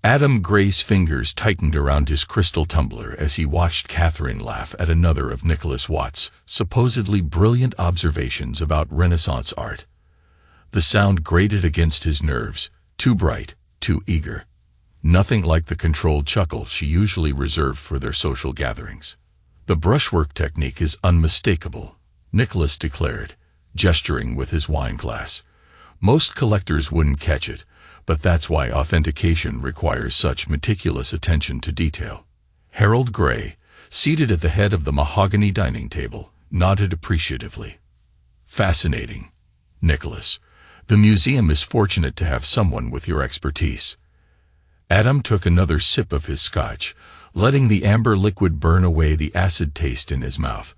Adam Gray's fingers tightened around his crystal tumbler as he watched Catherine laugh at another of Nicholas Watt's supposedly brilliant observations about Renaissance art. The sound grated against his nerves, too bright, too eager. Nothing like the controlled chuckle she usually reserved for their social gatherings. "The brushwork technique is unmistakable," Nicholas declared, gesturing with his wine glass. "Most collectors wouldn't catch it, but that's why authentication requires such meticulous attention to detail." Harold Gray, seated at the head of the mahogany dining table, nodded appreciatively. "Fascinating, Nicholas. The museum is fortunate to have someone with your expertise." Adam took another sip of his scotch, letting the amber liquid burn away the acid taste in his mouth.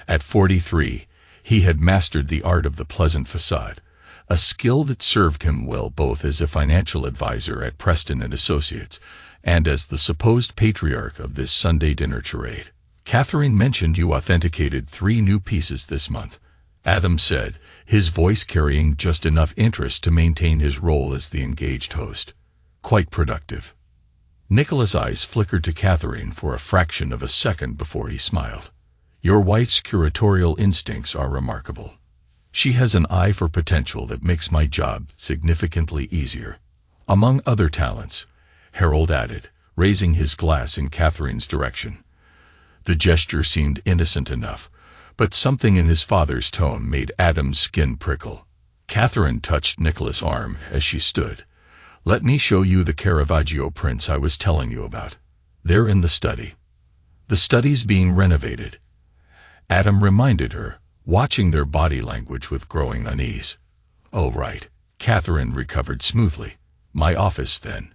At 43, he had mastered the art of the pleasant facade, a skill that served him well both as a financial advisor at Preston and Associates and as the supposed patriarch of this Sunday dinner charade. "Catherine mentioned you authenticated 3 new pieces this month," Adam said, his voice carrying just enough interest to maintain his role as the engaged host. "Quite productive." Nicholas' eyes flickered to Catherine for a fraction of a second before he smiled. "Your wife's curatorial instincts are remarkable. She has an eye for potential that makes my job significantly easier." "Among other talents," Harold added, raising his glass in Catherine's direction. The gesture seemed innocent enough, but something in his father's tone made Adam's skin prickle. Catherine touched Nicholas' arm as she stood. "Let me show you the Caravaggio prints I was telling you about. They're in the study." "The study's being renovated," Adam reminded her, watching their body language with growing unease. "Oh, right." Catherine recovered smoothly. "My office, then.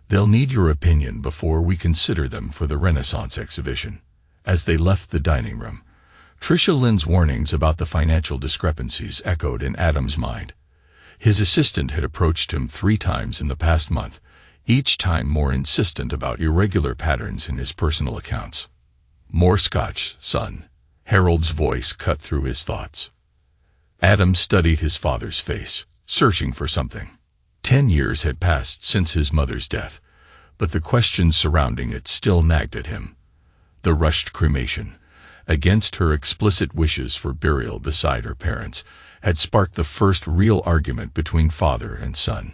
They'll need your opinion before we consider them for the Renaissance exhibition." As they left the dining room, Tricia Lynn's warnings about the financial discrepancies echoed in Adam's mind. His assistant had approached him 3 times in the past month, each time more insistent about irregular patterns in his personal accounts. "More scotch, son." Harold's voice cut through his thoughts. Adam studied his father's face, searching for something. 10 years had passed since his mother's death, but the questions surrounding it still nagged at him. The rushed cremation, against her explicit wishes for burial beside her parents, had sparked the first real argument between father and son.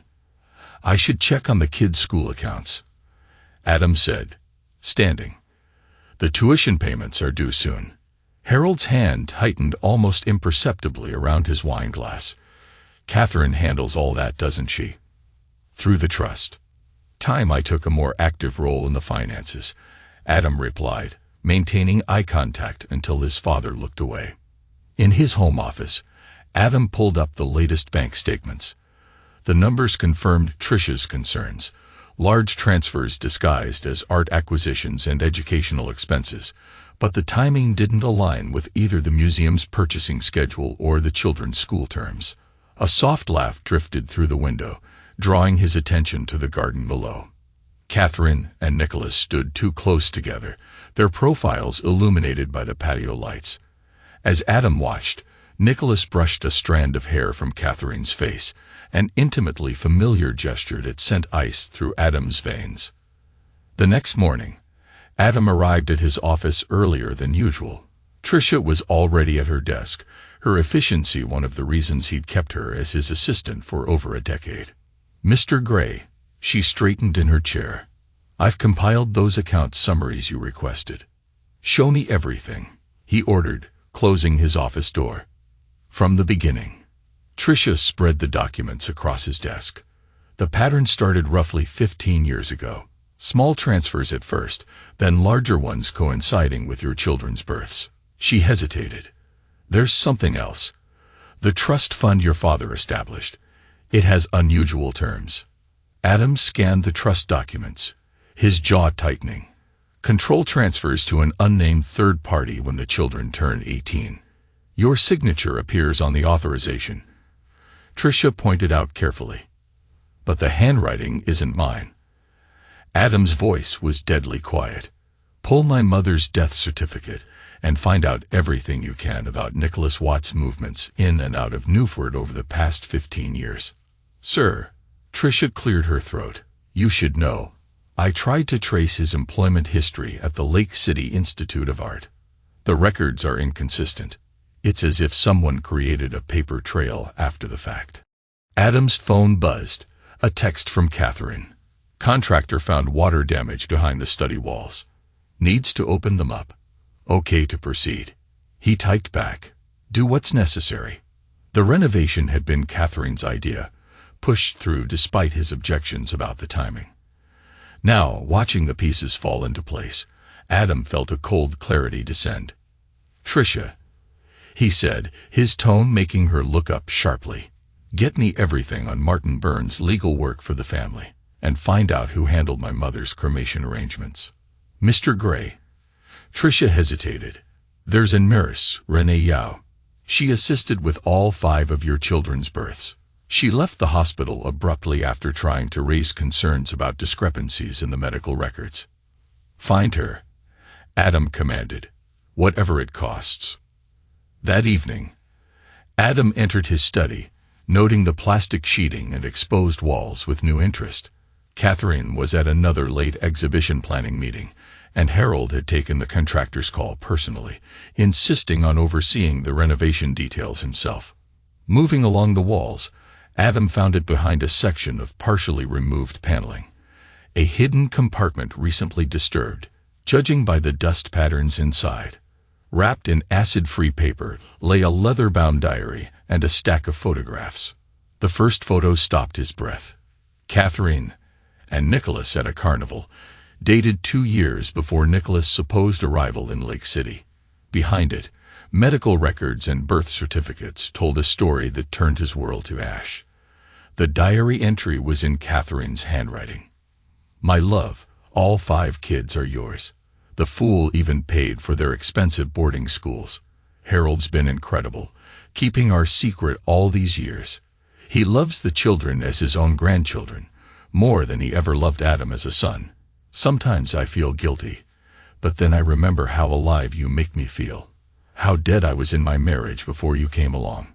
"I should check on the kids' school accounts," Adam said, standing. "The tuition payments are due soon." Harold's hand tightened almost imperceptibly around his wine glass. "Catherine handles all that, doesn't she?" "Through the trust. Time I took a more active role in the finances," Adam replied, maintaining eye contact until his father looked away. In his home office, Adam pulled up the latest bank statements. The numbers confirmed Tricia's concerns: large transfers disguised as art acquisitions and educational expenses, but the timing didn't align with either the museum's purchasing schedule or the children's school terms. A soft laugh drifted through the window, drawing his attention to the garden below. Catherine and Nicholas stood too close together, their profiles illuminated by the patio lights. As Adam watched, Nicholas brushed a strand of hair from Catherine's face, an intimately familiar gesture that sent ice through Adam's veins. The next morning, Adam arrived at his office earlier than usual. Tricia was already at her desk, her efficiency one of the reasons he'd kept her as his assistant for over a decade. "Mr. Gray," she straightened in her chair, "I've compiled those account summaries you requested." "Show me everything," he ordered, closing his office door. "From the beginning." Tricia spread the documents across his desk. "The pattern started roughly 15 years ago. Small transfers at first, then larger ones coinciding with your children's births." She hesitated. "There's something else. The trust fund your father established. It has unusual terms." Adam scanned the trust documents, his jaw tightening. "Control transfers to an unnamed third party when the children turn 18. Your signature appears on the authorization," Tricia pointed out carefully. "But the handwriting isn't mine." Adam's voice was deadly quiet. "Pull my mother's death certificate and find out everything you can about Nicholas Watt's movements in and out of Newford over the past 15 years. "Sir," Tricia cleared her throat, You should know. I tried to trace his employment history at the Lake City Institute of Art. The records are inconsistent. It's as if someone created a paper trail after the fact. Adam's phone buzzed. A text from Catherine. Contractor found water damage behind the study walls. Needs to open them up. Okay to proceed. He typed back. Do what's necessary. The renovation had been Catherine's idea, pushed through despite his objections about the timing. Now, watching the pieces fall into place, Adam felt a cold clarity descend. Tricia, he said, his tone making her look up sharply. Get me everything on Martin Burns' legal work for the family, and find out who handled my mother's cremation arrangements. Mr. Gray. Tricia hesitated. There's a nurse, Renee Yao. She assisted with all 5 of your children's births. She left the hospital abruptly after trying to raise concerns about discrepancies in the medical records. Find her, Adam commanded, whatever it costs. That evening, Adam entered his study, noting the plastic sheeting and exposed walls with new interest. Catherine was at another late exhibition planning meeting, and Harold had taken the contractor's call personally, insisting on overseeing the renovation details himself. Moving along the walls, Adam found it behind a section of partially removed paneling. A hidden compartment recently disturbed, judging by the dust patterns inside. Wrapped in acid-free paper lay a leather-bound diary and a stack of photographs. The first photo stopped his breath. Catherine and Nicholas at a carnival, dated 2 years before Nicholas' supposed arrival in Lake City. Behind it, medical records and birth certificates told a story that turned his world to ash. The diary entry was in Catherine's handwriting. My love, all 5 kids are yours. The fool even paid for their expensive boarding schools. Harold's been incredible, keeping our secret all these years. He loves the children as his own grandchildren, more than he ever loved Adam as a son. Sometimes I feel guilty, but then I remember how alive you make me feel. How dead I was in my marriage before you came along.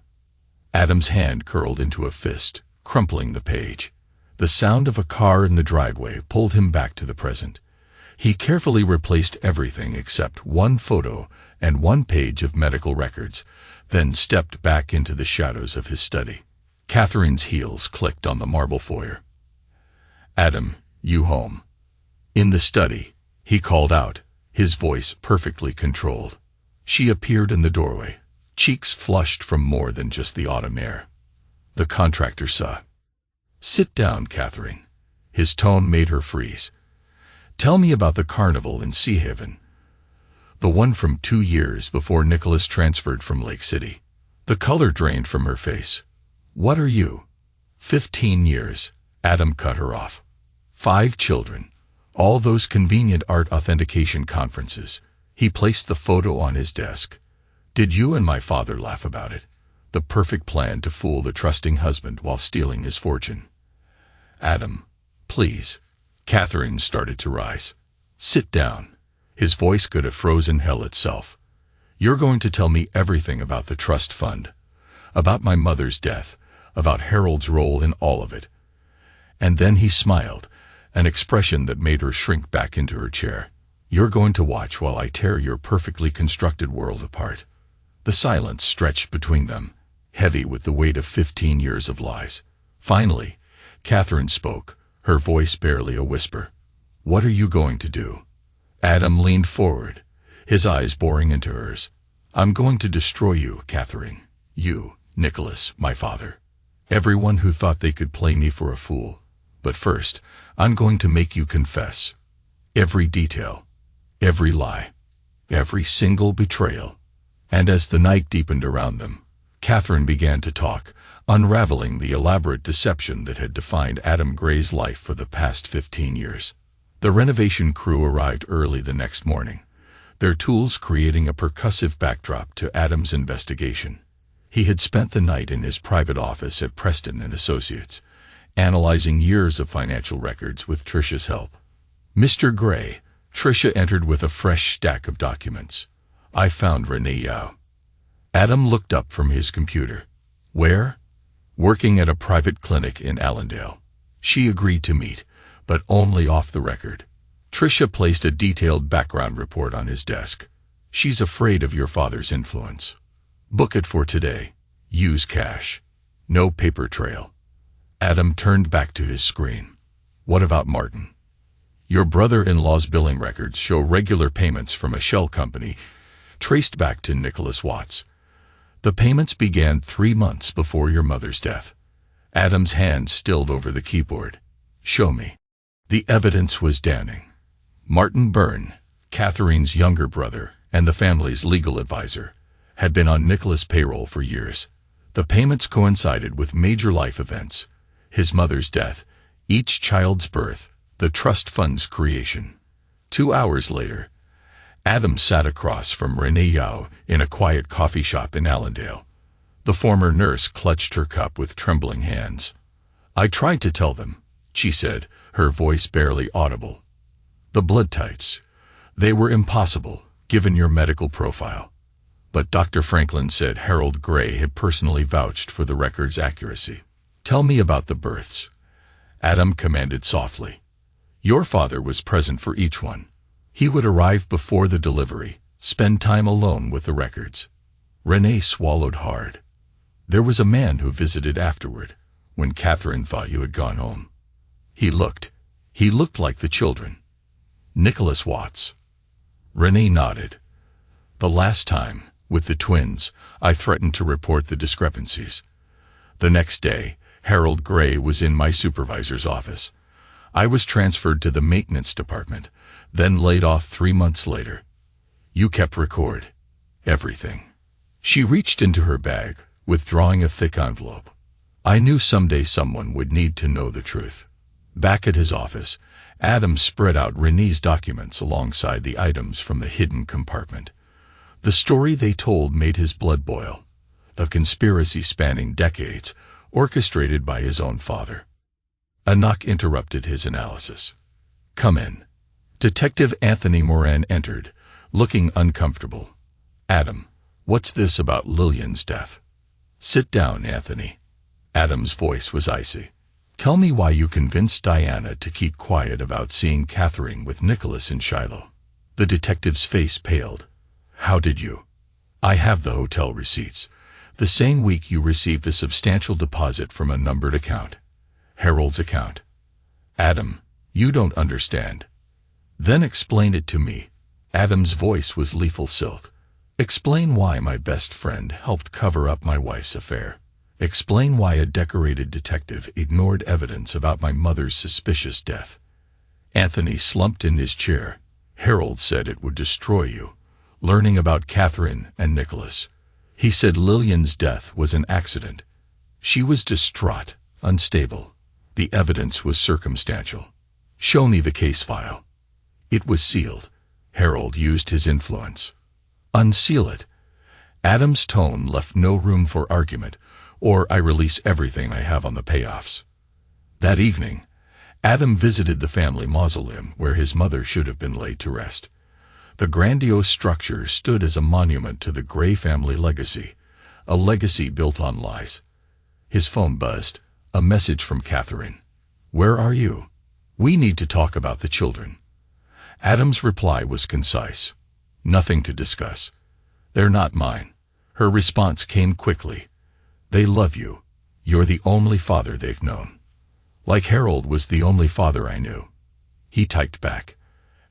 Adam's hand curled into a fist, crumpling the page. The sound of a car in the driveway pulled him back to the present. He carefully replaced everything except 1 photo and 1 page of medical records, then stepped back into the shadows of his study. Catherine's heels clicked on the marble foyer. Adam, you home? In the study, he called out, his voice perfectly controlled. She appeared in the doorway, cheeks flushed from more than just the autumn air. The contractor saw. Sit down, Catherine. His tone made her freeze. Tell me about the carnival in Sea Haven. The one from 2 years before Nicholas transferred from Lake City. The color drained from her face. What are you? 15 years. Adam cut her off. 5 children. All those convenient art authentication conferences. He placed the photo on his desk. Did you and my father laugh about it? The perfect plan to fool the trusting husband while stealing his fortune. Adam, please. Catherine started to rise. Sit down. His voice could have frozen hell itself. You're going to tell me everything about the trust fund, about my mother's death, about Harold's role in all of it. And then he smiled, an expression that made her shrink back into her chair. You're going to watch while I tear your perfectly constructed world apart. The silence stretched between them, heavy with the weight of 15 years of lies. Finally, Catherine spoke, her voice barely a whisper. What are you going to do? Adam leaned forward, his eyes boring into hers. I'm going to destroy you, Catherine. You, Nicholas, my father. Everyone who thought they could play me for a fool. But first, I'm going to make you confess. Every detail. Every lie. Every single betrayal. And as the night deepened around them, Catherine began to talk, unraveling the elaborate deception that had defined Adam Gray's life for the past 15 years. The renovation crew arrived early the next morning, their tools creating a percussive backdrop to Adam's investigation. He had spent the night in his private office at Preston and Associates, analyzing years of financial records with Tricia's help. Mr. Gray, Tricia entered with a fresh stack of documents. I found Renee Yao. Adam looked up from his computer. Where? Working at a private clinic in Allendale. She agreed to meet, but only off the record. Tricia placed a detailed background report on his desk. She's afraid of your father's influence. Book it for today. Use cash. No paper trail. Adam turned back to his screen. What about Martin? Your brother-in-law's billing records show regular payments from a shell company traced back to Nicholas Watts. The payments began 3 months before your mother's death. Adam's hand stilled over the keyboard. Show me. The evidence was damning. Martin Byrne, Catherine's younger brother and the family's legal advisor, had been on Nicholas' payroll for years. The payments coincided with major life events: his mother's death, each child's birth, the trust fund's creation. 2 hours later, Adam sat across from Renee Yao in a quiet coffee shop in Allendale. The former nurse clutched her cup with trembling hands. I tried to tell them, she said, her voice barely audible. The blood types. They were impossible, given your medical profile. But Dr. Franklin said Harold Gray had personally vouched for the record's accuracy. Tell me about the births. Adam commanded softly. Your father was present for each one. He would arrive before the delivery, spend time alone with the records. Renee swallowed hard. There was a man who visited afterward, when Catherine thought you had gone home. He looked like the children. Nicholas Watts. Renee nodded. The last time, with the twins, I threatened to report the discrepancies. The next day, Harold Gray was in my supervisor's office. I was transferred to the maintenance department, then laid off 3 months later. You kept record. Everything. She reached into her bag, withdrawing a thick envelope. I knew someday someone would need to know the truth. Back at his office, Adam spread out Renee's documents alongside the items from the hidden compartment. The story they told made his blood boil. A conspiracy spanning decades, orchestrated by his own father. A knock interrupted his analysis. Come in. Detective Anthony Moran entered, looking uncomfortable. Adam, what's this about Lillian's death? Sit down, Anthony. Adam's voice was icy. Tell me why you convinced Diana to keep quiet about seeing Catherine with Nicholas in Shiloh. The detective's face paled. How did you? I have the hotel receipts. The same week you received a substantial deposit from a numbered account. Harold's account. Adam, you don't understand. Then explain it to me. Adam's voice was lethal silk. Explain why my best friend helped cover up my wife's affair. Explain why a decorated detective ignored evidence about my mother's suspicious death. Anthony slumped in his chair. Harold said it would destroy you. Learning about Catherine and Nicholas. He said Lillian's death was an accident. She was distraught, unstable. The evidence was circumstantial. Show me the case file. It was sealed. Harold used his influence. Unseal it. Adam's tone left no room for argument, or I release everything I have on the payoffs. That evening, Adam visited the family mausoleum where his mother should have been laid to rest. The grandiose structure stood as a monument to the Gray family legacy, a legacy built on lies. His phone buzzed, a message from Catherine. Where are you? We need to talk about the children. Adam's reply was concise. Nothing to discuss. They're not mine. Her response came quickly. They love you. You're the only father they've known. Like Harold was the only father I knew. He typed back.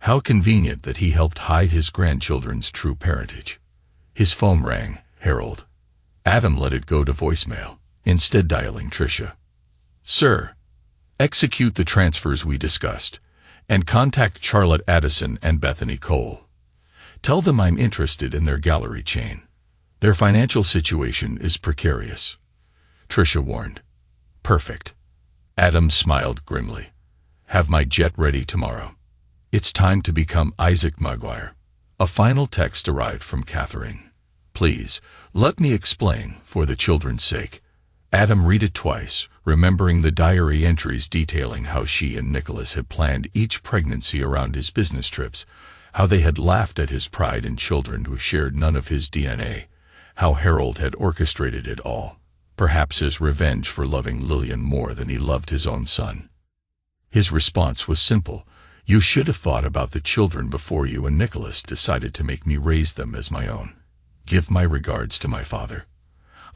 How convenient that he helped hide his grandchildren's true parentage. His phone rang. Harold. Adam let it go to voicemail, instead dialing Tricia. Sir, execute the transfers we discussed, and contact Charlotte Addison and Bethany Cole. Tell them I'm interested in their gallery chain. Their financial situation is precarious. Tricia warned. Perfect. Adam smiled grimly. Have my jet ready tomorrow. It's time to become Isaac Maguire. A final text arrived from Catherine. Please, let me explain, for the children's sake. Adam read it twice, remembering the diary entries detailing how she and Nicholas had planned each pregnancy around his business trips, how they had laughed at his pride in children who shared none of his DNA, how Harold had orchestrated it all, perhaps as revenge for loving Lillian more than he loved his own son. His response was simple. You should have thought about the children before you and Nicholas decided to make me raise them as my own. Give my regards to my father.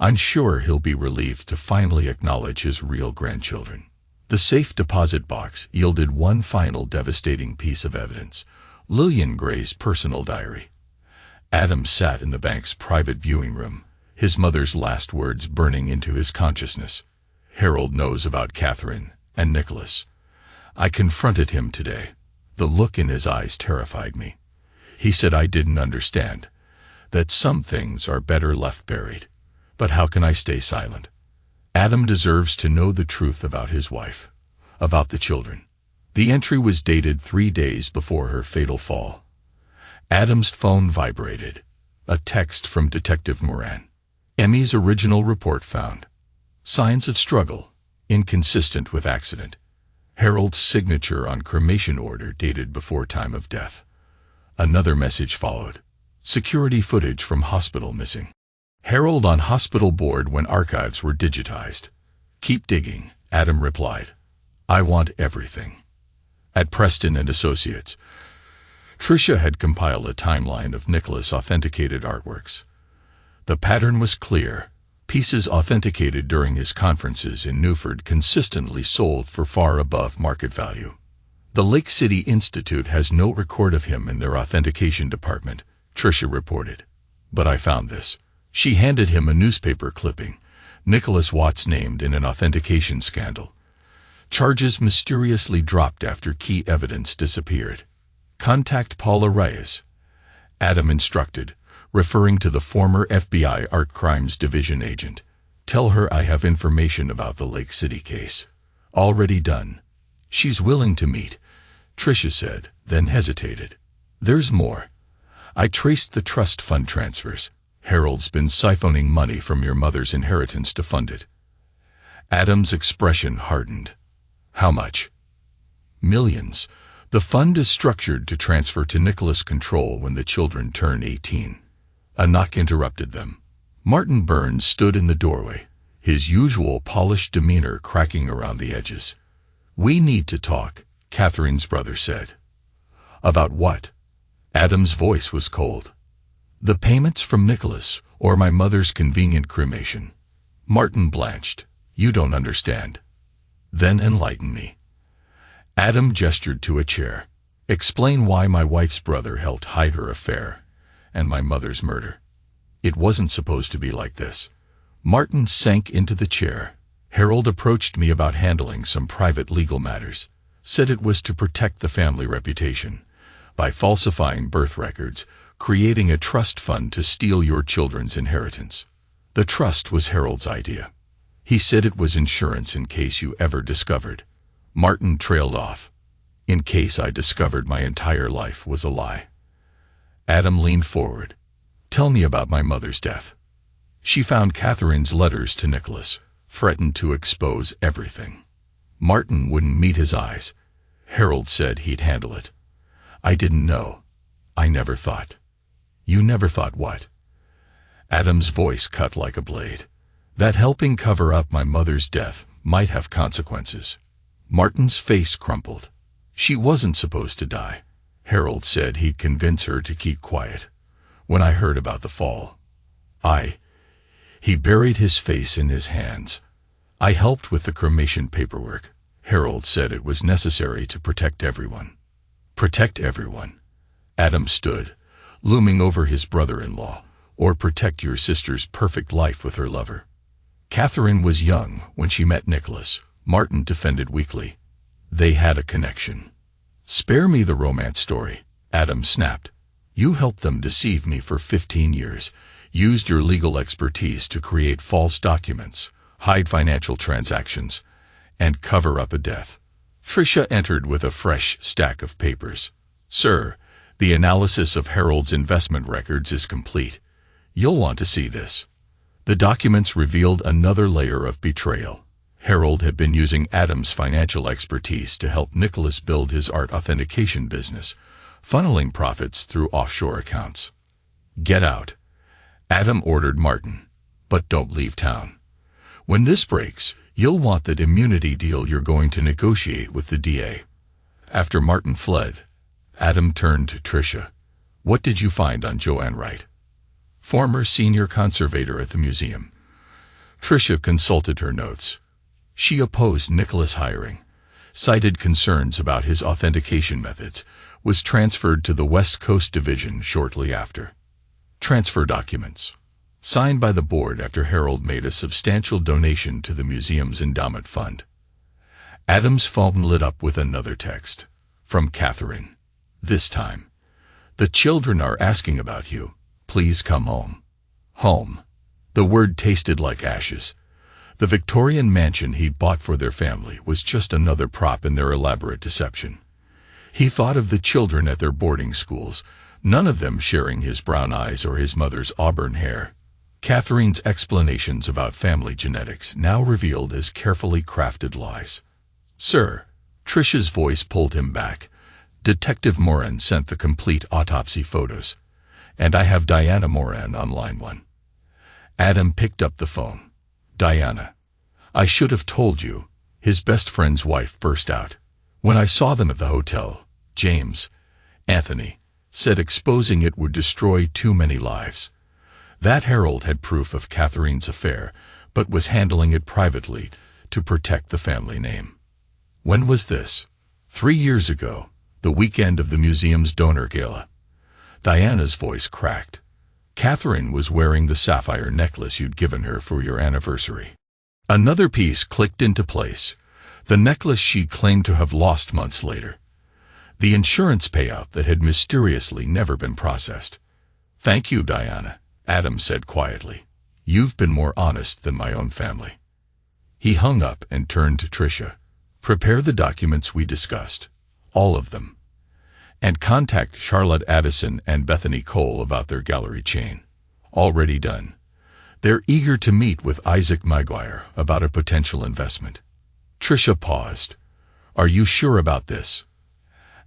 I'm sure he'll be relieved to finally acknowledge his real grandchildren. The safe deposit box yielded one final devastating piece of evidence: Lillian Gray's personal diary. Adam sat in the bank's private viewing room, his mother's last words burning into his consciousness. Harold knows about Catherine and Nicholas. I confronted him today. The look in his eyes terrified me. He said I didn't understand, that some things are better left buried. But how can I stay silent? Adam deserves to know the truth about his wife, about the children. The entry was dated 3 days before her fatal fall. Adam's phone vibrated. A text from Detective Moran. Emmy's original report found signs of struggle, inconsistent with accident. Harold's signature on cremation order dated before time of death. Another message followed. Security footage from hospital missing. Harold on hospital board when archives were digitized. Keep digging, Adam replied. I want everything. At Preston and Associates, Tricia had compiled a timeline of Nicholas authenticated artworks. The pattern was clear. Pieces authenticated during his conferences in Newford consistently sold for far above market value. The Lake City Institute has no record of him in their authentication department, Tricia reported. But I found this. She handed him a newspaper clipping. Nicholas Watts named in an authentication scandal. Charges mysteriously dropped after key evidence disappeared. Contact Paula Reyes, Adam instructed, referring to the former FBI Art Crimes Division agent. Tell her I have information about the Lake City case. Already done. She's willing to meet, Tricia said, then hesitated. There's more. I traced the trust fund transfers. Harold's been siphoning money from your mother's inheritance to fund it. Adam's expression hardened. How much? Millions. The fund is structured to transfer to Nicholas' control when the children turn 18. A knock interrupted them. Martin Burns stood in the doorway, his usual polished demeanor cracking around the edges. We need to talk, Catherine's brother said. About what? Adam's voice was cold. The payments from Nicholas, or my mother's convenient cremation. Martin blanched. You don't understand. Then enlighten me. Adam gestured to a chair. Explain why my wife's brother helped hide her affair and my mother's murder. It wasn't supposed to be like this. Martin sank into the chair. Harold approached me about handling some private legal matters. Said it was to protect the family reputation. By falsifying birth records, creating a trust fund to steal your children's inheritance. The trust was Harold's idea. He said it was insurance in case you ever discovered. Martin trailed off. In case I discovered my entire life was a lie. Adam leaned forward. Tell me about my mother's death. She found Catherine's letters to Nicholas, threatened to expose everything. Martin wouldn't meet his eyes. Harold said he'd handle it. I didn't know. I never thought. You never thought what? Adam's voice cut like a blade. That helping cover up my mother's death might have consequences. Martin's face crumpled. She wasn't supposed to die. Harold said he'd convince her to keep quiet. When I heard about the fall, He buried his face in his hands. I helped with the cremation paperwork. Harold said it was necessary to protect everyone. Protect everyone. Adam stood, looming over his brother-in-law, or protect your sister's perfect life with her lover. Catherine was young when she met Nicholas, Martin defended weakly. They had a connection. Spare me the romance story, Adam snapped. You helped them deceive me for 15 years, used your legal expertise to create false documents, hide financial transactions, and cover up a death. Tricia entered with a fresh stack of papers. Sir, the analysis of Harold's investment records is complete. You'll want to see this. The documents revealed another layer of betrayal. Harold had been using Adam's financial expertise to help Nicholas build his art authentication business, funneling profits through offshore accounts. Get out, Adam ordered Martin, but don't leave town. When this breaks, You'll want that immunity deal you're going to negotiate with the DA. After Martin fled, Adam turned to Tricia. What did you find on Joanne Wright, former senior conservator at the museum? Tricia consulted her notes. She opposed Nicholas' hiring, cited concerns about his authentication methods, was transferred to the West Coast Division shortly after. Transfer documents. Signed by the board after Harold made a substantial donation to the museum's endowment fund. Adam's phone lit up with another text. From Catherine. This time. The children are asking about you. Please come home. Home. The word tasted like ashes. The Victorian mansion he'd bought for their family was just another prop in their elaborate deception. He thought of the children at their boarding schools, none of them sharing his brown eyes or his mother's auburn hair. Catherine's explanations about family genetics now revealed as carefully crafted lies. Sir, Tricia's voice pulled him back. Detective Moran sent the complete autopsy photos, and I have Diana Moran on line 1. Adam picked up the phone. Diana. I should have told you, his best friend's wife burst out. When I saw them at the hotel, James, Anthony, said exposing it would destroy too many lives. That Harold had proof of Catherine's affair, but was handling it privately to protect the family name. When was this? 3 years ago, the weekend of the museum's donor gala. Diana's voice cracked. Catherine was wearing the sapphire necklace you'd given her for your anniversary. Another piece clicked into place, the necklace she claimed to have lost months later. The insurance payout that had mysteriously never been processed. Thank you, Diana, Adam said quietly. You've been more honest than my own family. He hung up and turned to Tricia. Prepare the documents we discussed. All of them. And contact Charlotte Addison and Bethany Cole about their gallery chain. Already done. They're eager to meet with Isaac Maguire about a potential investment. Tricia paused. Are you sure about this?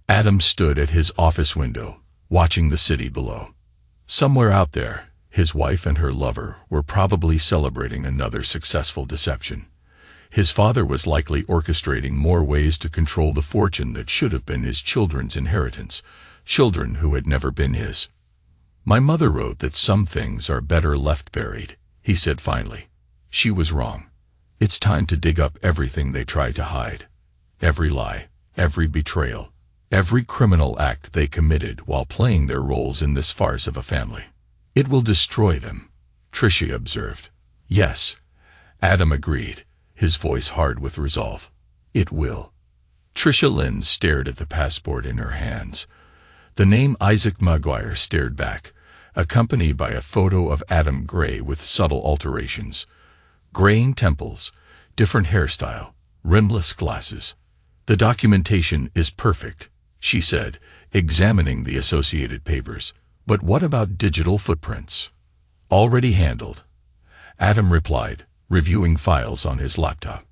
Adam stood at his office window, watching the city below. Somewhere out there, his wife and her lover were probably celebrating another successful deception. His father was likely orchestrating more ways to control the fortune that should have been his children's inheritance, children who had never been his. My mother wrote that some things are better left buried, he said finally. She was wrong. It's time to dig up everything they tried to hide. Every lie, every betrayal, every criminal act they committed while playing their roles in this farce of a family. It will destroy them, Tricia observed. Yes, Adam agreed, his voice hard with resolve. It will. Tricia Lynn stared at the passport in her hands. The name Isaac Maguire stared back, accompanied by a photo of Adam Gray with subtle alterations. Graying temples, different hairstyle, rimless glasses. The documentation is perfect, she said, examining the associated papers. But what about digital footprints? Already handled. Adam replied, reviewing files on his laptop.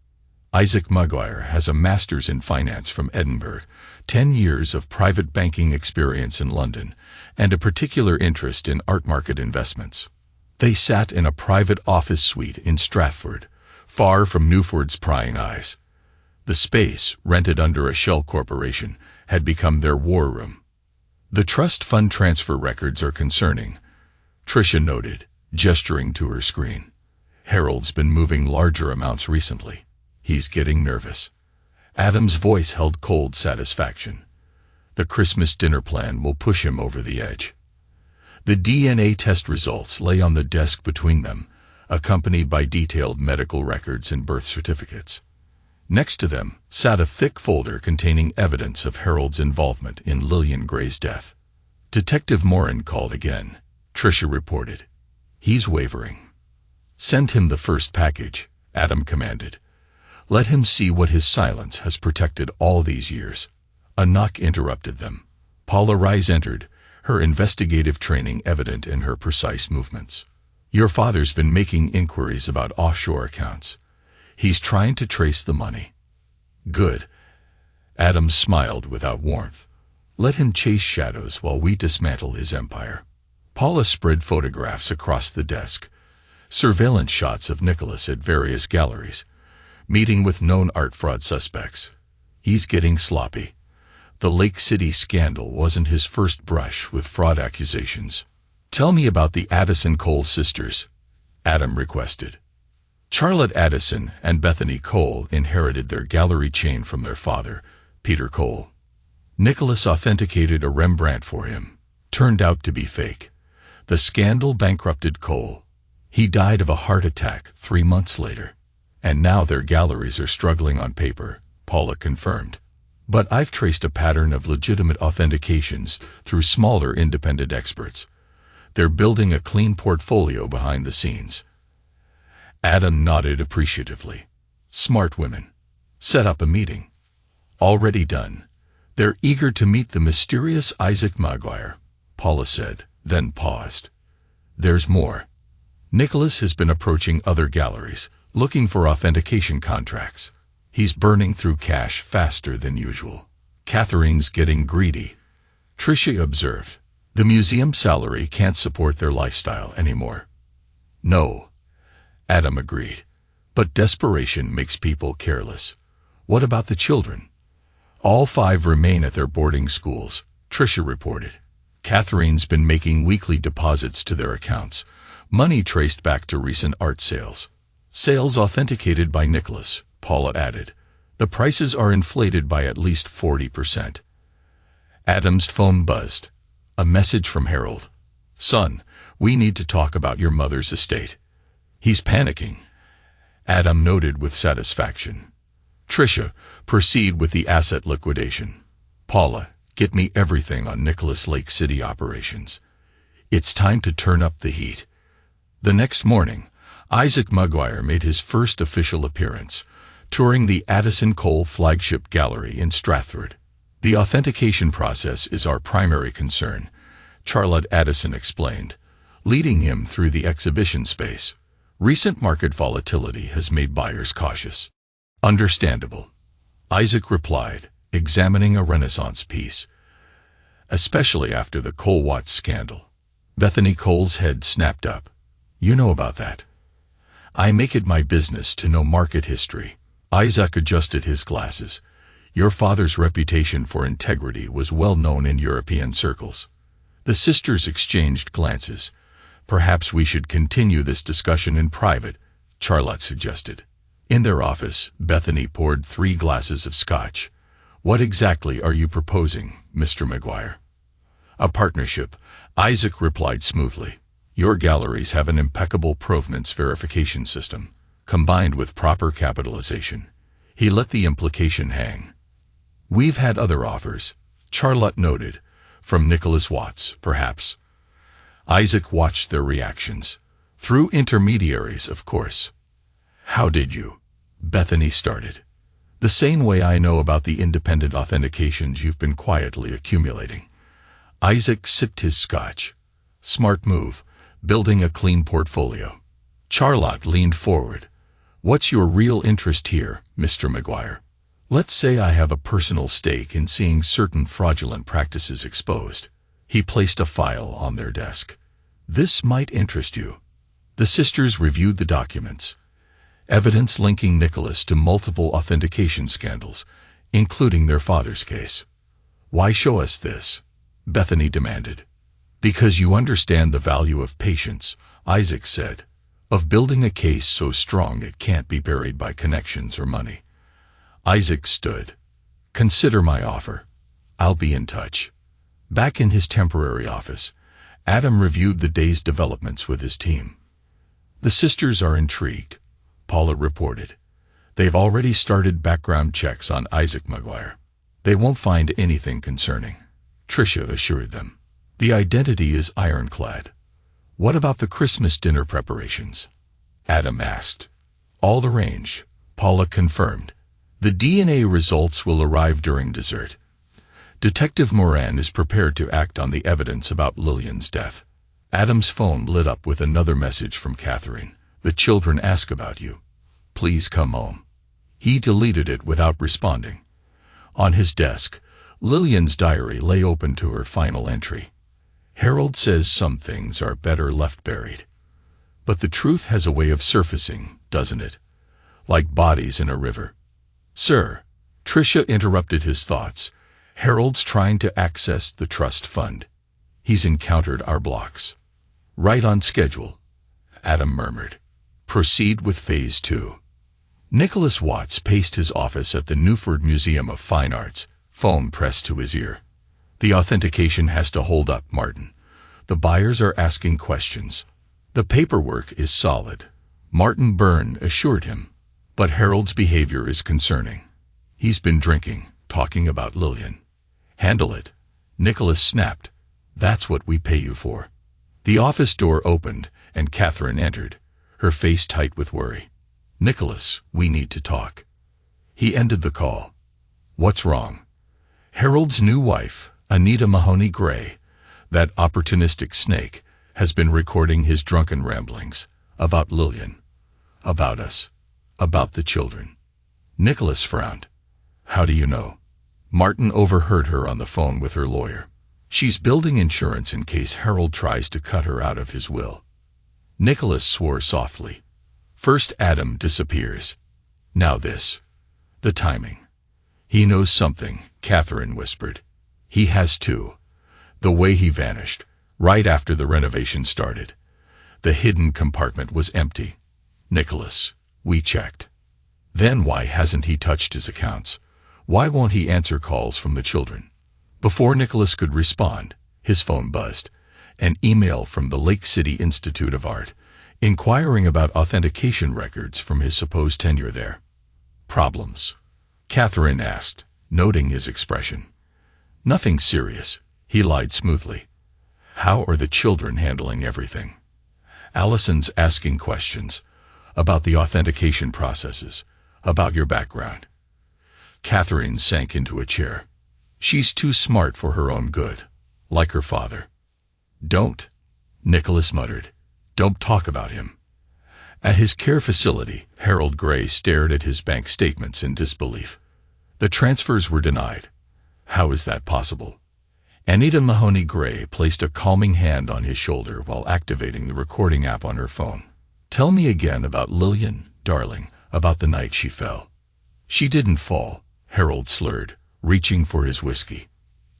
Isaac Maguire has a master's in finance from Edinburgh, 10 years of private banking experience in London, and a particular interest in art market investments. They sat in a private office suite in Stratford, far from Newford's prying eyes. The space, rented under a shell corporation, had become their war room. The trust fund transfer records are concerning, Tricia noted, gesturing to her screen. Harold's been moving larger amounts recently. He's getting nervous. Adam's voice held cold satisfaction. The Christmas dinner plan will push him over the edge. The DNA test results lay on the desk between them, accompanied by detailed medical records and birth certificates. Next to them sat a thick folder containing evidence of Harold's involvement in Lillian Gray's death. Detective Moran called again, Tricia reported. He's wavering. Send him the first package, Adam commanded. Let him see what his silence has protected all these years. A knock interrupted them. Paula Rise entered, her investigative training evident in her precise movements. Your father's been making inquiries about offshore accounts. He's trying to trace the money. Good. Adam smiled without warmth. Let him chase shadows while we dismantle his empire. Paula spread photographs across the desk. Surveillance shots of Nicholas at various galleries. meeting with known art fraud suspects. He's getting sloppy. The Lake City scandal wasn't his first brush with fraud accusations. Tell me about the Addison Cole sisters, Adam requested. Charlotte Addison and Bethany Cole inherited their gallery chain from their father, Peter Cole. Nicholas authenticated a Rembrandt for him. Turned out to be fake. The scandal bankrupted Cole. He died of a heart attack 3 months later. And now their galleries are struggling on paper, Paula confirmed. But I've traced a pattern of legitimate authentications through smaller independent experts. They're building a clean portfolio behind the scenes. Adam nodded appreciatively. Smart women. Set up a meeting. Already done. They're eager to meet the mysterious Isaac Maguire, Paula said, then paused. There's more. Nicholas has been approaching other galleries, looking for authentication contracts. He's burning through cash faster than usual. Catherine's getting greedy. Tricia observed. The museum salary can't support their lifestyle anymore. No. Adam agreed. But desperation makes people careless. What about the children? All 5 remain at their boarding schools, Tricia reported. Catherine's been making weekly deposits to their accounts, money traced back to recent art sales. Sales authenticated by Nicholas, Paula added. The prices are inflated by at least 40%. Adam's phone buzzed. A message from Harold. Son, we need to talk about your mother's estate. He's panicking. Adam noted with satisfaction. Tricia, proceed with the asset liquidation. Paula, get me everything on Nicholas Lake City operations. It's time to turn up the heat. The next morning, Isaac Maguire made his first official appearance, touring the Addison Cole flagship gallery in Stratford. The authentication process is our primary concern, Charlotte Addison explained, leading him through the exhibition space. Recent market volatility has made buyers cautious. Understandable. Isaac replied, examining a Renaissance piece. Especially after the Cole-Watts scandal. Bethany Cole's head snapped up. You know about that. I make it my business to know market history. Isaac adjusted his glasses. Your father's reputation for integrity was well known in European circles. The sisters exchanged glances. Perhaps we should continue this discussion in private, Charlotte suggested. In their office, Bethany poured 3 glasses of scotch. What exactly are you proposing, Mr. Maguire? A partnership, Isaac replied smoothly. Your galleries have an impeccable provenance verification system, combined with proper capitalization. He let the implication hang. We've had other offers, Charlotte noted, from Nicholas Watts, perhaps. Isaac watched their reactions. Through intermediaries, of course. How did you? Bethany started. The same way I know about the independent authentications you've been quietly accumulating. Isaac sipped his scotch. Smart move, building a clean portfolio. Charlotte leaned forward. What's your real interest here, Mr. Maguire? Let's say I have a personal stake in seeing certain fraudulent practices exposed. He placed a file on their desk. This might interest you. The sisters reviewed the documents. Evidence linking Nicholas to multiple authentication scandals, including their father's case. Why show us this? Bethany demanded. Because you understand the value of patience, Isaac said. Of building a case so strong it can't be buried by connections or money. Isaac stood. Consider my offer. I'll be in touch. Back in his temporary office, Adam reviewed the day's developments with his team. The sisters are intrigued, Paula reported. They've already started background checks on Isaac Maguire. They won't find anything concerning, Tricia assured them. The identity is ironclad. What about the Christmas dinner preparations? Adam asked. All arranged, Paula confirmed. The DNA results will arrive during dessert. Detective Moran is prepared to act on the evidence about Lillian's death. Adam's phone lit up with another message from Catherine. The children ask about you. Please come home. He deleted it without responding. On his desk, Lillian's diary lay open to her final entry. Harold says some things are better left buried. But the truth has a way of surfacing, doesn't it? like bodies in a river. Sir, Tricia interrupted his thoughts. Harold's trying to access the trust fund. He's encountered our blocks. Right on schedule, Adam murmured. Proceed with Phase 2. Nicholas Watts paced his office at the Newford Museum of Fine Arts, phone pressed to his ear. The authentication has to hold up, Martin. The buyers are asking questions. The paperwork is solid, Martin Byrne assured him. But Harold's behavior is concerning. He's been drinking, talking about Lillian. Handle it, Nicholas snapped. That's what we pay you for. The office door opened, and Catherine entered, her face tight with worry. Nicholas, we need to talk. He ended the call. What's wrong? Harold's new wife, Anita Mahoney Gray, that opportunistic snake, has been recording his drunken ramblings about Lillian, about us, about the children. Nicholas frowned. How do you know? Martin overheard her on the phone with her lawyer. She's building insurance in case Harold tries to cut her out of his will. Nicholas swore softly. First Adam disappears. Now this. The timing. He knows something, Catherine whispered. He has too. The way he vanished, right after the renovation started. The hidden compartment was empty. Nicholas, we checked. Then why hasn't he touched his accounts? Why won't he answer calls from the children? Before Nicholas could respond, his phone buzzed. An email from the Lake City Institute of Art, inquiring about authentication records from his supposed tenure there. Problems? Catherine asked, noting his expression. Nothing serious, he lied smoothly. How are the children handling everything? Allison's asking questions about the authentication processes, about your background. Catherine sank into a chair. She's too smart for her own good, like her father. Don't, Nicholas muttered. Don't talk about him. At his care facility, Harold Gray stared at his bank statements in disbelief. The transfers were denied. How is that possible? Anita Mahoney Gray placed a calming hand on his shoulder while activating the recording app on her phone. Tell me again about Lillian, darling, about the night she fell. She didn't fall, Harold slurred, reaching for his whiskey.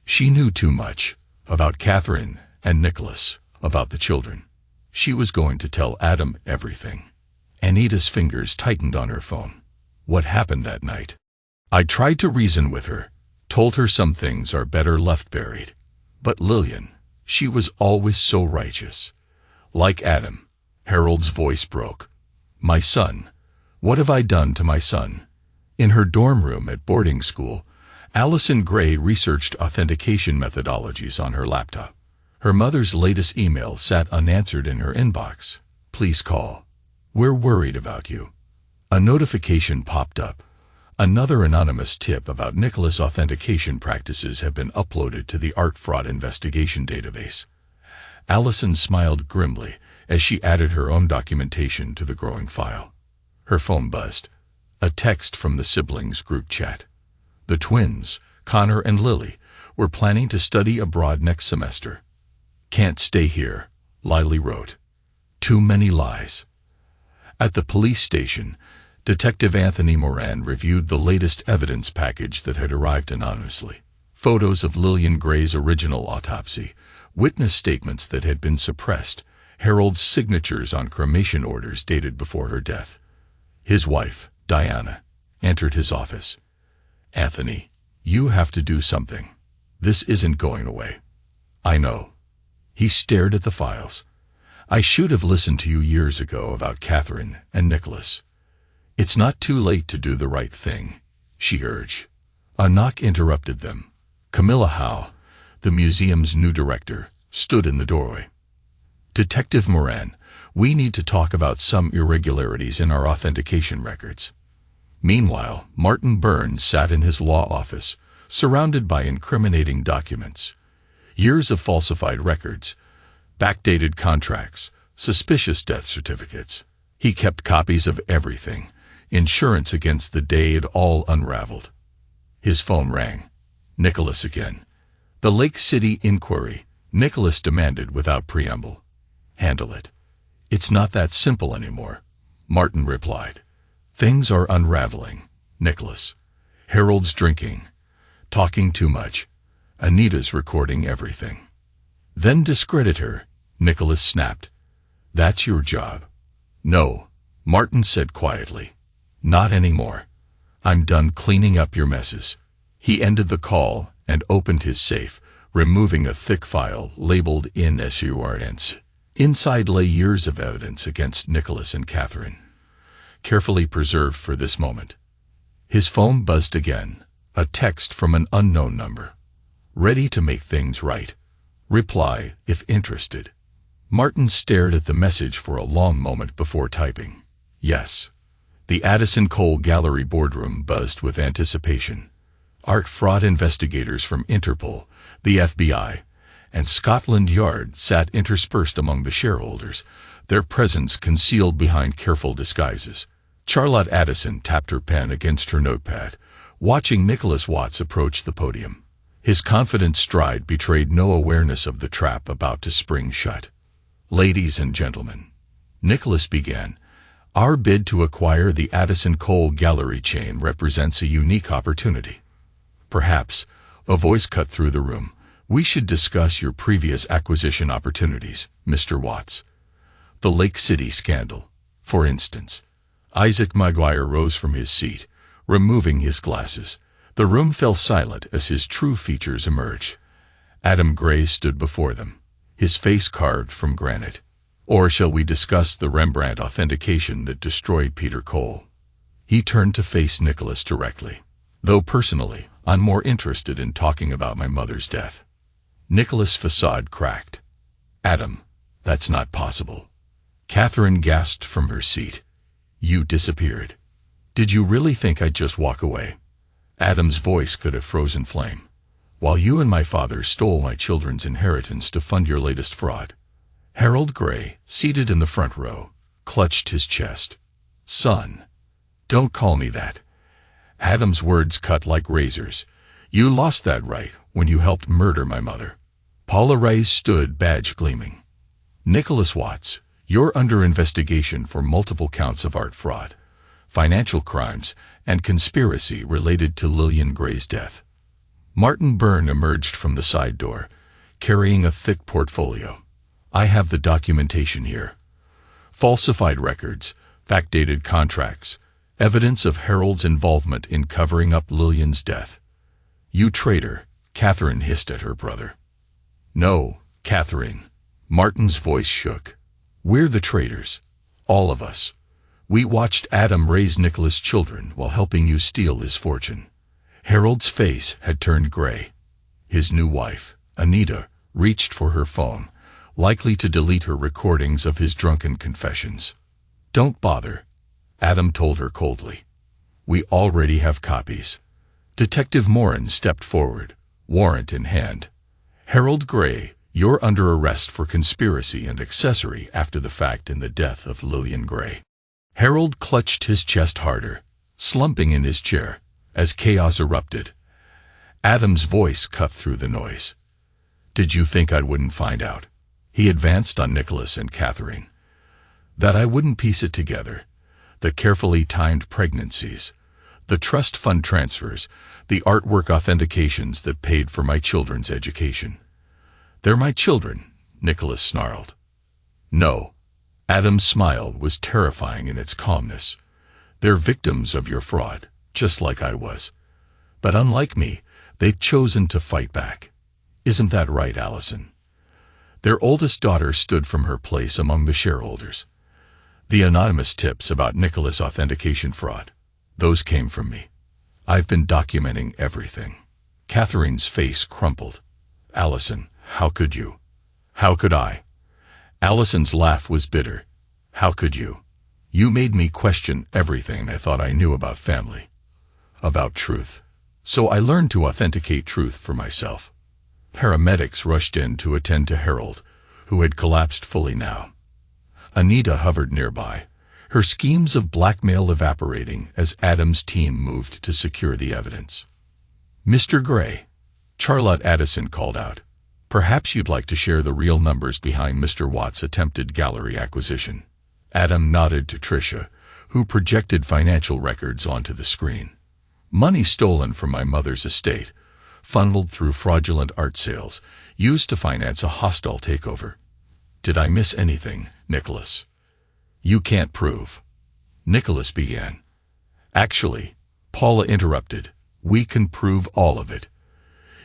She knew too much, about Catherine and Nicholas, about the children. She was going to tell Adam everything. Anita's fingers tightened on her phone. What happened that night? I tried to reason with her, told her some things are better left buried. But Lillian, she was always so righteous. Like Adam, Harold's voice broke. My son, what have I done to my son? In her dorm room at boarding school, Allison Gray researched authentication methodologies on her laptop. Her mother's latest email sat unanswered in her inbox. Please call. We're worried about you. A notification popped up. Another anonymous tip about Nicholas' authentication practices have been uploaded to the art fraud investigation database. Allison smiled grimly as she added her own documentation to the growing file. Her phone buzzed. A text from the siblings' group chat. The twins, Connor and Lily, were planning to study abroad next semester. Can't stay here, Lily wrote. Too many lies. At the police station, Detective Anthony Moran reviewed the latest evidence package that had arrived anonymously. Photos of Lillian Gray's original autopsy, witness statements that had been suppressed, Harold's signatures on cremation orders dated before her death. His wife, Diana, entered his office. Anthony, you have to do something. This isn't going away. I know. He stared at the files. I should have listened to you years ago about Catherine and Nicholas. It's not too late to do the right thing, she urged. A knock interrupted them. Camilla Howe, the museum's new director, stood in the doorway. Detective Moran, we need to talk about some irregularities in our authentication records. Meanwhile, Martin Byrne sat in his law office, surrounded by incriminating documents. Years of falsified records, backdated contracts, suspicious death certificates. He kept copies of everything, insurance against the day it all unraveled. His phone rang. Nicholas again. The Lake City inquiry, Nicholas demanded without preamble. Handle it. It's not that simple anymore, Martin replied. Things are unraveling, Nicholas. Harold's drinking, talking too much. Anita's recording everything. Then discredit her, Nicholas snapped. That's your job. No, Martin said quietly. Not anymore. I'm done cleaning up your messes. He ended the call and opened his safe, removing a thick file labeled insurance. Inside lay years of evidence against Nicholas and Catherine, carefully preserved for this moment. His phone buzzed again, a text from an unknown number. Ready to make things right. Reply, if interested. Martin stared at the message for a long moment before typing. Yes. The Addison Cole Gallery boardroom buzzed with anticipation. Art fraud investigators from Interpol, the FBI, and Scotland Yard sat interspersed among the shareholders, their presence concealed behind careful disguises. Charlotte Addison tapped her pen against her notepad, watching Nicholas Watts approach the podium. His confident stride betrayed no awareness of the trap about to spring shut. Ladies and gentlemen, Nicholas began, our bid to acquire the Addison Cole Gallery chain represents a unique opportunity. Perhaps, a voice cut through the room, we should discuss your previous acquisition opportunities, Mr. Watts. The Lake City scandal, for instance. Isaac Maguire rose from his seat, removing his glasses. The room fell silent as his true features emerged. Adam Gray stood before them, his face carved from granite. Or shall we discuss the Rembrandt authentication that destroyed Peter Cole? He turned to face Nicholas directly. Though personally, I'm more interested in talking about my mother's death. Nicholas' facade cracked. Adam, that's not possible. Catherine gasped from her seat. You disappeared. Did you really think I'd just walk away? Adam's voice could have frozen flame. While you and my father stole my children's inheritance to fund your latest fraud. Harold Gray, seated in the front row, clutched his chest. Son, don't call me that. Adam's words cut like razors. You lost that right when you helped murder my mother. Paula Rice stood, badge gleaming. Nicholas Watts, you're under investigation for multiple counts of art fraud, financial crimes, and conspiracy related to Lillian Gray's death. Martin Byrne emerged from the side door, carrying a thick portfolio. I have the documentation here. Falsified records, backdated contracts, evidence of Harold's involvement in covering up Lillian's death. You traitor, Catherine hissed at her brother. No, Catherine. Martin's voice shook. We're the traitors. All of us. We watched Adam raise Nicholas' children while helping you steal his fortune. Harold's face had turned gray. His new wife, Anita, reached for her phone, likely to delete her recordings of his drunken confessions. Don't bother, Adam told her coldly. We already have copies. Detective Morin stepped forward, warrant in hand. Harold Gray, you're under arrest for conspiracy and accessory after the fact in the death of Lillian Gray. Harold clutched his chest harder, slumping in his chair, as chaos erupted. Adam's voice cut through the noise. Did you think I wouldn't find out? He advanced on Nicholas and Catherine. That I wouldn't piece it together. The carefully timed pregnancies, the trust fund transfers, the artwork authentications that paid for my children's education. They're my children, Nicholas snarled. No. Adam's smile was terrifying in its calmness. They're victims of your fraud, just like I was. But unlike me, they've chosen to fight back. Isn't that right, Allison? Their oldest daughter stood from her place among the shareholders. The anonymous tips about Nicholas' authentication fraud, those came from me. I've been documenting everything. Catherine's face crumpled. Allison, how could you? How could I? Allison's laugh was bitter. How could you? You made me question everything I thought I knew about family, about truth. So I learned to authenticate truth for myself. Paramedics rushed in to attend to Harold, who had collapsed fully now. Anita hovered nearby, her schemes of blackmail evaporating as Adam's team moved to secure the evidence. Mr. Gray, Charlotte Addison called out. Perhaps you'd like to share the real numbers behind Mr. Watts' attempted gallery acquisition. Adam nodded to Tricia, who projected financial records onto the screen. Money stolen from my mother's estate, funneled through fraudulent art sales, used to finance a hostile takeover. Did I miss anything, Nicholas? You can't prove. Nicholas began. Actually, Paula interrupted, we can prove all of it.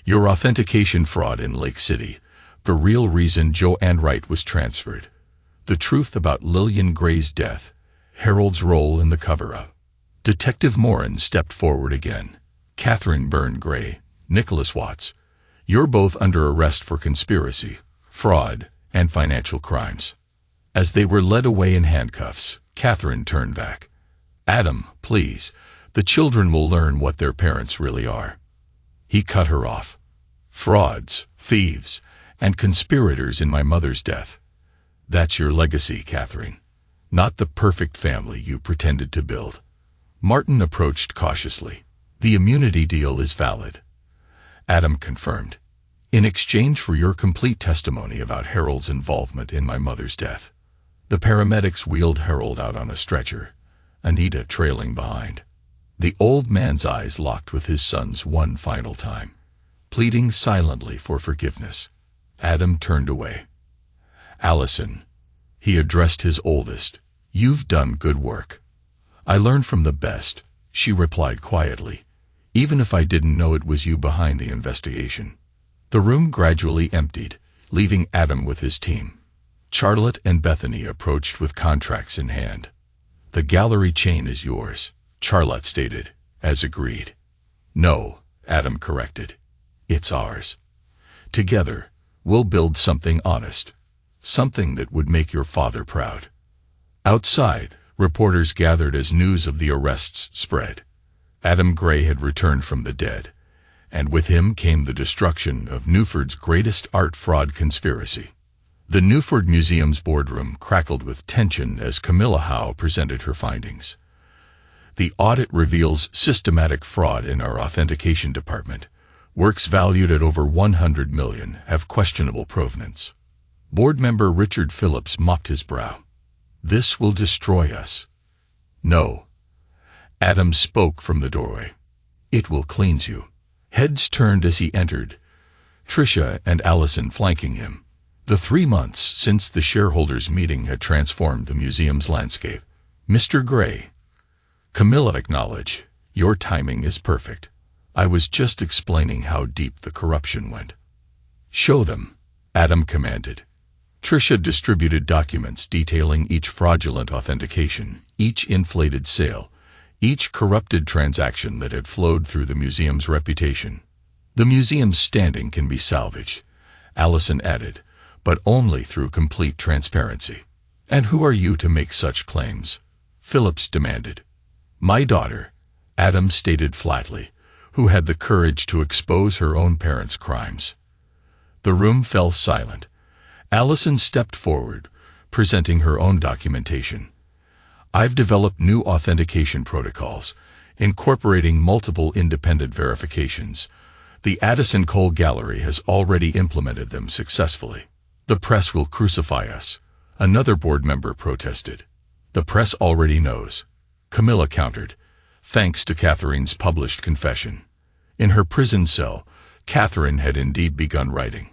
Your authentication fraud in Lake City, the real reason Joanne Wright was transferred, the truth about Lillian Gray's death, Harold's role in the cover-up. Detective Morin stepped forward again. Catherine Byrne Gray, Nicholas Watts, you're both under arrest for conspiracy, fraud, and financial crimes. As they were led away in handcuffs, Catherine turned back. Adam, please, the children will learn what their parents really are. He cut her off. Frauds, thieves, and conspirators in my mother's death. That's your legacy, Catherine. Not the perfect family you pretended to build. Martin approached cautiously. The immunity deal is valid. Adam confirmed. In exchange for your complete testimony about Harold's involvement in my mother's death. The paramedics wheeled Harold out on a stretcher, Anita trailing behind. The old man's eyes locked with his son's one final time, pleading silently for forgiveness. Adam turned away. Allison, he addressed his oldest, you've done good work. I learned from the best, she replied quietly, even if I didn't know it was you behind the investigation. The room gradually emptied, leaving Adam with his team. Charlotte and Bethany approached with contracts in hand. The gallery chain is yours, Charlotte stated, as agreed. No, Adam corrected. It's ours. Together, we'll build something honest. Something that would make your father proud. Outside, reporters gathered as news of the arrests spread. Adam Gray had returned from the dead, and with him came the destruction of Newford's greatest art fraud conspiracy. The Newford Museum's boardroom crackled with tension as Camilla Howe presented her findings. The audit reveals systematic fraud in our authentication department. Works valued at over $100 million have questionable provenance. Board member Richard Phillips mopped his brow. This will destroy us. No. Adam spoke from the doorway. It will cleanse you. Heads turned as he entered, Tricia and Allison flanking him. The 3 months since the shareholders' meeting had transformed the museum's landscape. Mr. Gray, Camilla acknowledged, your timing is perfect. I was just explaining how deep the corruption went. Show them, Adam commanded. Tricia distributed documents detailing each fraudulent authentication, each inflated sale, each corrupted transaction that had flowed through the museum's reputation. The museum's standing can be salvaged, Allison added, but only through complete transparency. And who are you to make such claims? Phillips demanded. My daughter, Adam stated flatly, who had the courage to expose her own parents' crimes. The room fell silent. Allison stepped forward, presenting her own documentation. I've developed new authentication protocols, incorporating multiple independent verifications. The Addison Cole Gallery has already implemented them successfully. The press will crucify us, another board member protested. The press already knows, Camilla countered, thanks to Catherine's published confession. In her prison cell, Catherine had indeed begun writing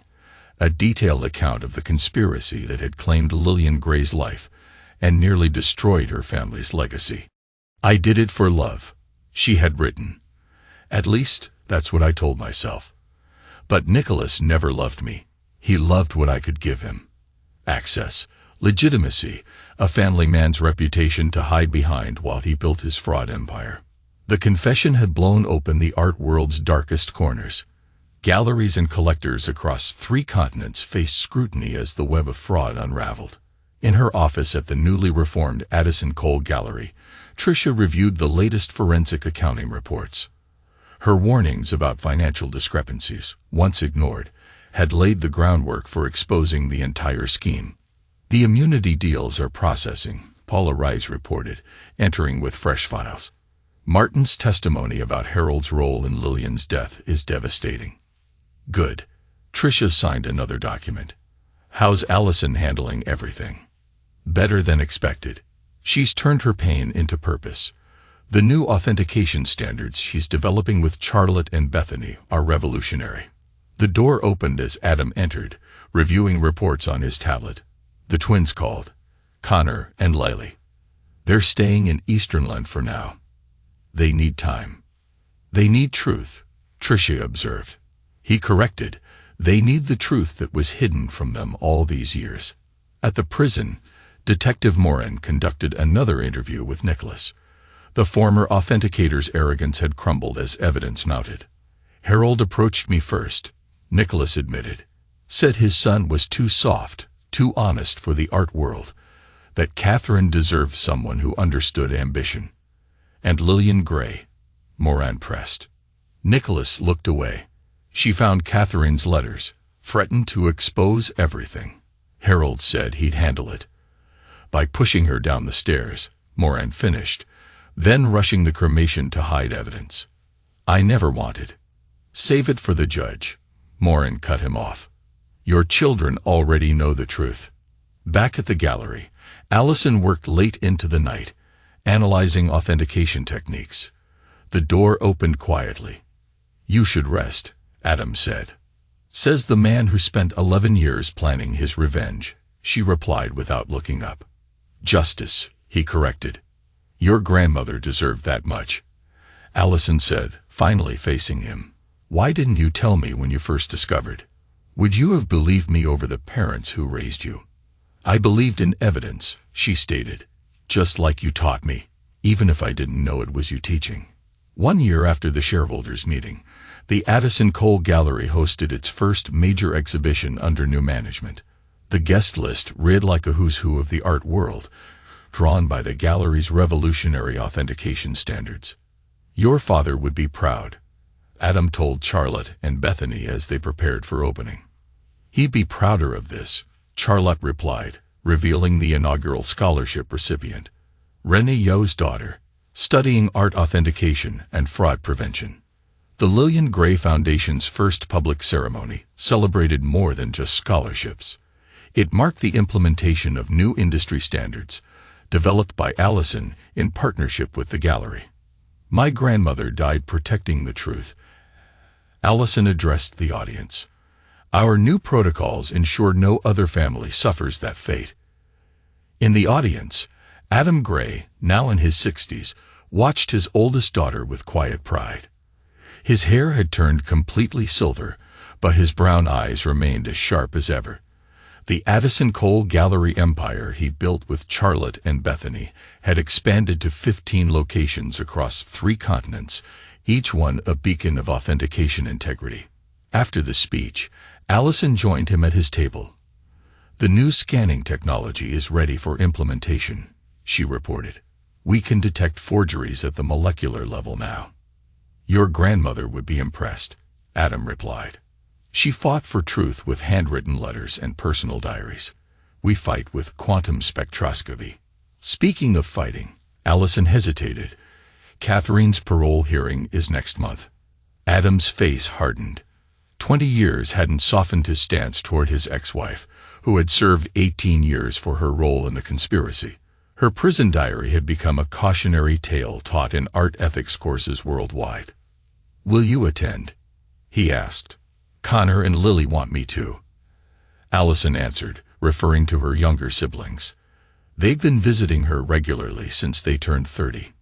a detailed account of the conspiracy that had claimed Lillian Gray's life and nearly destroyed her family's legacy. I did it for love, she had written. At least, that's what I told myself. But Nicholas never loved me. He loved what I could give him. Access, legitimacy, a family man's reputation to hide behind while he built his fraud empire. The confession had blown open the art world's darkest corners. Galleries and collectors across 3 continents faced scrutiny as the web of fraud unraveled. In her office at the newly reformed Addison Cole Gallery, Tricia reviewed the latest forensic accounting reports. Her warnings about financial discrepancies, once ignored, had laid the groundwork for exposing the entire scheme. The immunity deals are processing, Paula Rice reported, entering with fresh files. Martin's testimony about Harold's role in Lillian's death is devastating. Good. Tricia signed another document. How's Allison handling everything? Better than expected. She's turned her pain into purpose. The new authentication standards she's developing with Charlotte and Bethany are revolutionary. The door opened as Adam entered, reviewing reports on his tablet. The twins called. Connor and Lily. They're staying in Easternland for now. They need time. They need truth, Tricia observed. He corrected. They need the truth that was hidden from them all these years. At the prison, Detective Morin conducted another interview with Nicholas. The former authenticator's arrogance had crumbled as evidence mounted. Harold approached me first, Nicholas admitted. Said his son was too soft, too honest for the art world, that Catherine deserved someone who understood ambition. And Lillian Gray, Morin pressed. Nicholas looked away. She found Catherine's letters, threatened to expose everything. Harold said he'd handle it. By pushing her down the stairs, Morin finished, then rushing the cremation to hide evidence. I never wanted. Save it for the judge. Morin cut him off. Your children already know the truth. Back at the gallery, Allison worked late into the night, analyzing authentication techniques. The door opened quietly. You should rest, Adam said. Says the man who spent 11 years planning his revenge, she replied without looking up. Justice, he corrected. Your grandmother deserved that much. Allison said, finally facing him. Why didn't you tell me when you first discovered? Would you have believed me over the parents who raised you? I believed in evidence, she stated, just like you taught me, even if I didn't know it was you teaching. 1 year after the shareholders' meeting, the Addison Cole Gallery hosted its first major exhibition under new management. The guest list read like a who's who of the art world, drawn by the gallery's revolutionary authentication standards. Your father would be proud, Adam told Charlotte and Bethany as they prepared for opening. He'd be prouder of this, Charlotte replied, revealing the inaugural scholarship recipient, Renee Yo's daughter, studying art authentication and fraud prevention. The Lillian Gray Foundation's first public ceremony celebrated more than just scholarships. It marked the implementation of new industry standards, developed by Allison in partnership with the gallery. My grandmother died protecting the truth. Allison addressed the audience. Our new protocols ensure no other family suffers that fate. In the audience, Adam Gray, now in his 60s, watched his oldest daughter with quiet pride. His hair had turned completely silver, but his brown eyes remained as sharp as ever. The Addison Cole Gallery empire he built with Charlotte and Bethany had expanded to 15 locations across 3 continents, each one a beacon of authentication integrity. After the speech, Allison joined him at his table. The new scanning technology is ready for implementation, she reported. We can detect forgeries at the molecular level now. Your grandmother would be impressed, Adam replied. She fought for truth with handwritten letters and personal diaries. We fight with quantum spectroscopy. Speaking of fighting, Allison hesitated. Catherine's parole hearing is next month. Adam's face hardened. 20 years hadn't softened his stance toward his ex-wife, who had served 18 years for her role in the conspiracy. Her prison diary had become a cautionary tale taught in art ethics courses worldwide. Will you attend? He asked. Connor and Lily want me to. Allison answered, referring to her younger siblings. They've been visiting her regularly since they turned 30.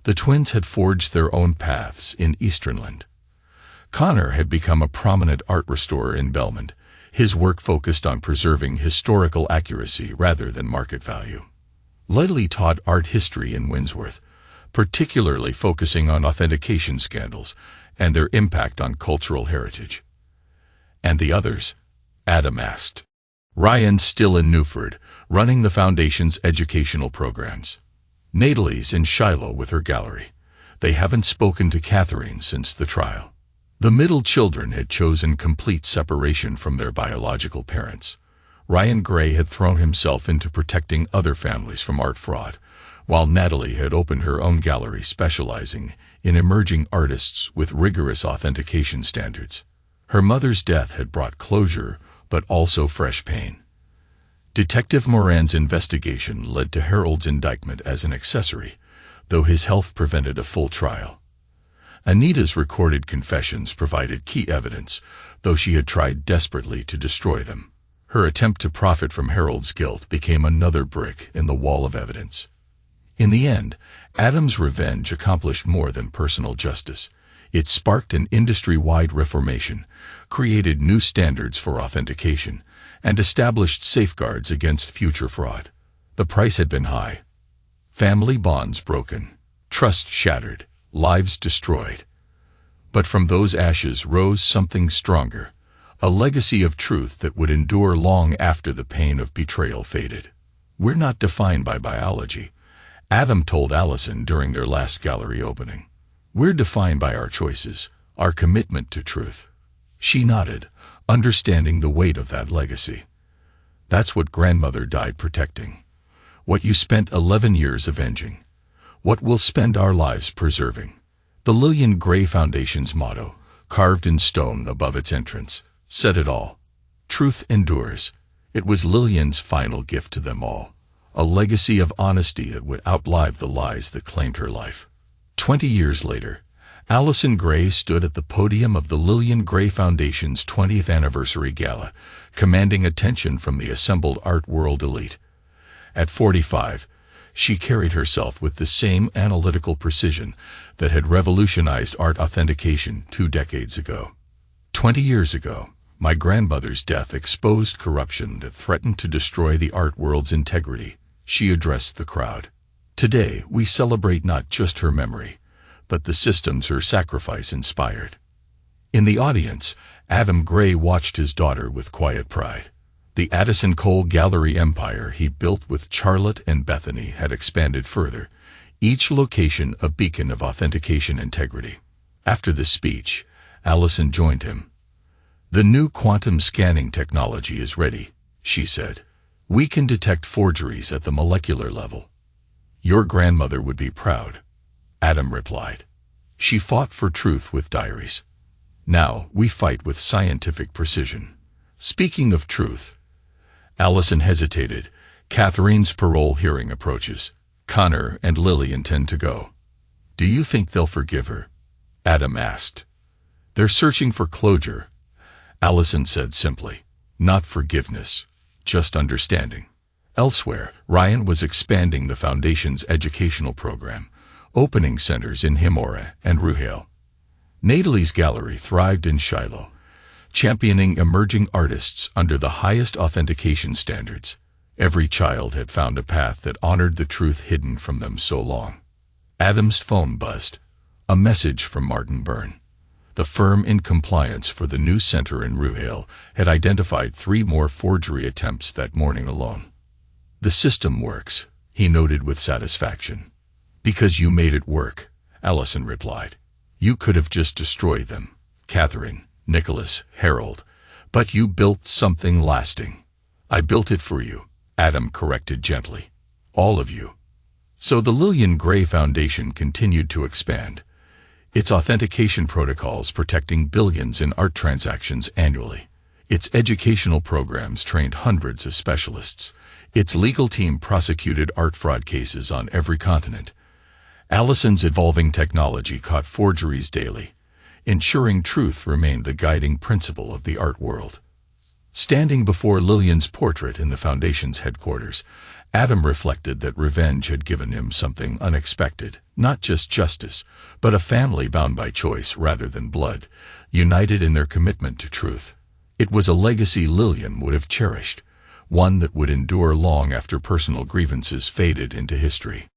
The twins had forged their own paths in Easternland. Connor had become a prominent art restorer in Belmont, his work focused on preserving historical accuracy rather than market value. Lily taught art history in Windsworth, particularly focusing on authentication scandals and their impact on cultural heritage. And the others? Adam asked. Ryan's still in Newford, running the Foundation's educational programs. Natalie's in Shiloh with her gallery. They haven't spoken to Catherine since the trial. The middle children had chosen complete separation from their biological parents. Ryan Gray had thrown himself into protecting other families from art fraud, while Natalie had opened her own gallery specializing in emerging artists with rigorous authentication standards. Her mother's death had brought closure, but also fresh pain. Detective Moran's investigation led to Harold's indictment as an accessory, though his health prevented a full trial. Anita's recorded confessions provided key evidence, though she had tried desperately to destroy them. Her attempt to profit from Harold's guilt became another brick in the wall of evidence. In the end, Adam's revenge accomplished more than personal justice. It sparked an industry-wide reformation, created new standards for authentication, and established safeguards against future fraud. The price had been high. Family bonds broken, trust shattered, lives destroyed. But from those ashes rose something stronger, a legacy of truth that would endure long after the pain of betrayal faded. "We're not defined by biology," Adam told Allison during their last gallery opening. "We're defined by our choices, our commitment to truth." She nodded, understanding the weight of that legacy. "That's what grandmother died protecting. What you spent 11 years avenging. What we'll spend our lives preserving." The Lillian Gray Foundation's motto, carved in stone above its entrance, said it all. Truth endures. It was Lillian's final gift to them all, a legacy of honesty that would outlive the lies that claimed her life. 20 years later, Allison Gray stood at the podium of the Lillian Gray Foundation's 20th anniversary gala, commanding attention from the assembled art world elite. At 45, she carried herself with the same analytical precision that had revolutionized art authentication 2 decades ago. 20 years ago, my grandmother's death exposed corruption that threatened to destroy the art world's integrity, she addressed the crowd. Today, we celebrate not just her memory, but the systems her sacrifice inspired. In the audience, Adam Gray watched his daughter with quiet pride. The Addison Cole Gallery empire he built with Charlotte and Bethany had expanded further, each location a beacon of authentication integrity. After the speech, Allison joined him. "The new quantum scanning technology is ready," she said. "We can detect forgeries at the molecular level." "Your grandmother would be proud," Adam replied. "She fought for truth with diaries. Now we fight with scientific precision." Speaking of truth, Allison hesitated. Catherine's parole hearing approaches. Connor and Lily intend to go. "Do you think they'll forgive her?" Adam asked. "They're searching for closure," Allison said simply. "Not forgiveness, just understanding." Elsewhere, Ryan was expanding the Foundation's educational program, opening centers in Himora and Ruhale. Natalie's gallery thrived in Shiloh, championing emerging artists under the highest authentication standards. Every child had found a path that honored the truth hidden from them so long. Adam's phone buzzed. A message from Martin Byrne. The firm in compliance for the new center in Ruhale had identified 3 more forgery attempts that morning alone. "The system works," he noted with satisfaction. "Because you made it work," Allison replied. "You could have just destroyed them, Catherine, Nicholas, Harold, but you built something lasting." "I built it for you," Adam corrected gently. "All of you." So the Lillian Gray Foundation continued to expand, its authentication protocols protecting billions in art transactions annually. Its educational programs trained hundreds of specialists. Its legal team prosecuted art fraud cases on every continent. Allison's evolving technology caught forgeries daily, ensuring truth remained the guiding principle of the art world. Standing before Lillian's portrait in the Foundation's headquarters, Adam reflected that revenge had given him something unexpected, not just justice, but a family bound by choice rather than blood, united in their commitment to truth. It was a legacy Lillian would have cherished, one that would endure long after personal grievances faded into history.